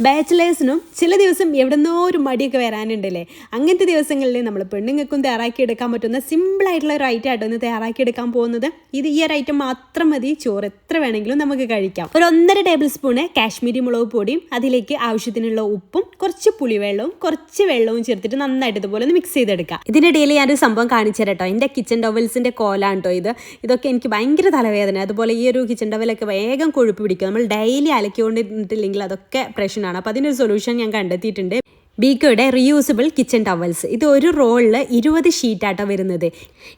ബാച്ചിലേഴ്സിനും ചില ദിവസം എവിടെന്നോ ഒരു മടിയൊക്കെ വരാനുണ്ടല്ലേ. അങ്ങനത്തെ ദിവസങ്ങളിൽ നമ്മൾ പെണ്ണുങ്ങൾക്കും തയ്യാറാക്കി എടുക്കാൻ പറ്റുന്ന സിമ്പിളായിട്ടുള്ള ഒരു ഐറ്റം ആട്ടോ ഇന്ന് തയ്യാറാക്കി എടുക്കാൻ പോകുന്നത്. ഈ ഒരു ഐറ്റം മാത്രം മതി, ചോറ് എത്ര വേണമെങ്കിലും നമുക്ക് കഴിക്കാം. ഒരു 1.5 ടേബിൾ സ്പൂണ് കാശ്മീരി മുളക് പൊടിയും അതിലേക്ക് ആവശ്യത്തിനുള്ള ഉപ്പും കുറച്ച് പുളിവെള്ളവും കുറച്ച് വെള്ളവും ചേർത്തിട്ട് നന്നായിട്ട് ഇതുപോലെ ഒന്ന് മിക്സ് ചെയ്തെടുക്കാം. ഇതിനിടയിൽ ഞാനൊരു സംഭവം കാണിച്ചു തരാം കേട്ടോ. എൻ്റെ കിച്ചൺ ടവൽസിൻ്റെ കോലാണ് കേട്ടോ ഇതൊക്കെ എനിക്ക് ഭയങ്കര തലവേദന. അതുപോലെ ഈ ഒരു കിച്ചൺ ടവലൊക്കെ വേഗം കൊഴുപ്പ് പിടിക്കും. നമ്മൾ ഡെയിലി അലക്കിക്കൊണ്ടിട്ടില്ലെങ്കിൽ അതൊക്കെ പ്രശ്നമാണ്. അപ്പോൾ അതിനൊരു സൊല്യൂഷൻ ഞാൻ കണ്ടെത്തിയിട്ടുണ്ട്. ബീക്കോയുടെ റീയൂസബിൾ കിച്ചൺ ടവൽസ്. ഇത് ഒരു റോളിൽ 20 ഷീറ്റാട്ടോ വരുന്നത്.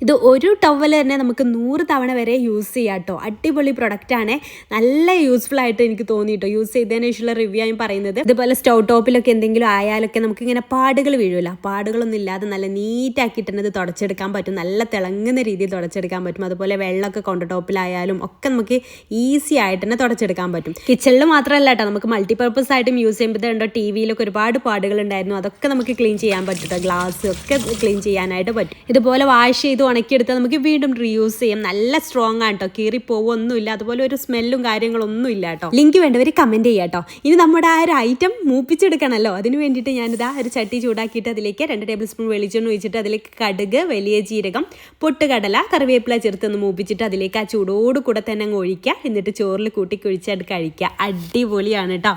ഇത് ഒരു ടവൽ തന്നെ നമുക്ക് 100 തവണ വരെ യൂസ് ചെയ്യാം കേട്ടോ. അടിപൊളി പ്രൊഡക്റ്റാണ്, നല്ല യൂസ്ഫുൾ ആയിട്ട് എനിക്ക് തോന്നിയിട്ടോ. യൂസ് ചെയ്തതിന് ശേഷമുള്ള റിവ്യൂ ആയും പറയുന്നത്. ഇതുപോലെ സ്റ്റൗ ടോപ്പിലൊക്കെ എന്തെങ്കിലും ആയാലൊക്കെ നമുക്ക് ഇങ്ങനെ പാടുകൾ വീഴുമല്ലോ, പാടുകളൊന്നും ഇല്ലാതെ നല്ല നീറ്റാക്കിയിട്ട് ഇത് തുടച്ചെടുക്കാൻ പറ്റും. നല്ല തിളങ്ങുന്ന രീതിയിൽ തുടച്ചെടുക്കാൻ പറ്റും. അതുപോലെ വെള്ളമൊക്കെ കൗണ്ടർ ടോപ്പിലായാലും ഒക്കെ നമുക്ക് ഈസി ആയിട്ട് തന്നെ തുടച്ചെടുക്കാൻ പറ്റും. കിച്ചണിൽ മാത്രമല്ല കേട്ടോ, നമുക്ക് മൾട്ടിപർപ്പസ് ആയിട്ടും യൂസ് ചെയ്യുമ്പോൾ ടി വിയിലൊക്കെ ഒരുപാട് പാടുകൾ ഉണ്ടായിരുന്നു, അതൊക്കെ നമുക്ക് ക്ലീൻ ചെയ്യാൻ പറ്റും. ഗ്ലാസ് ഒക്കെ ക്ലീൻ ചെയ്യാനായിട്ട് പറ്റും. ഇതുപോലെ വാഷ് ചെയ്ത് ഉണക്കിയെടുത്താൽ നമുക്ക് വീണ്ടും റീയൂസ് ചെയ്യാം. നല്ല സ്ട്രോങ് ആണ് കേട്ടോ, കീറി പോവൊന്നുമില്ല. അതുപോലെ ഒരു സ്മെല്ലും കാര്യങ്ങളൊന്നും ഇല്ല കേട്ടോ. ലിങ്ക് വേണ്ടവർ കമൻറ്റ് ചെയ്യാം കേട്ടോ. ഇനി നമ്മുടെ ആ ഒരു ഐറ്റം മൂപ്പിച്ചെടുക്കണമല്ലോ, അതിന് വേണ്ടിയിട്ട് ഞാനിതാ ഒരു ചട്ടി ചൂടാക്കിയിട്ട് അതിലേക്ക് 2 ടേബിൾ സ്പൂൺ വെളിച്ചെണ്ണ ഒഴിച്ചിട്ട് അതിലേക്ക് കടുക്, വലിയ ജീരകം, പൊട്ടുകടല, കറിവേപ്പില ചേർത്തൊന്ന് മൂപ്പിച്ചിട്ട് അതിലേക്ക് ആ ചൂടോട് കൂടെ തന്നെ അങ്ങ് ഒഴിക്കുക. എന്നിട്ട് ചോറിൽ കൂട്ടി കുഴിച്ചത് കഴിക്കുക. അടിപൊളിയാണ് കേട്ടോ.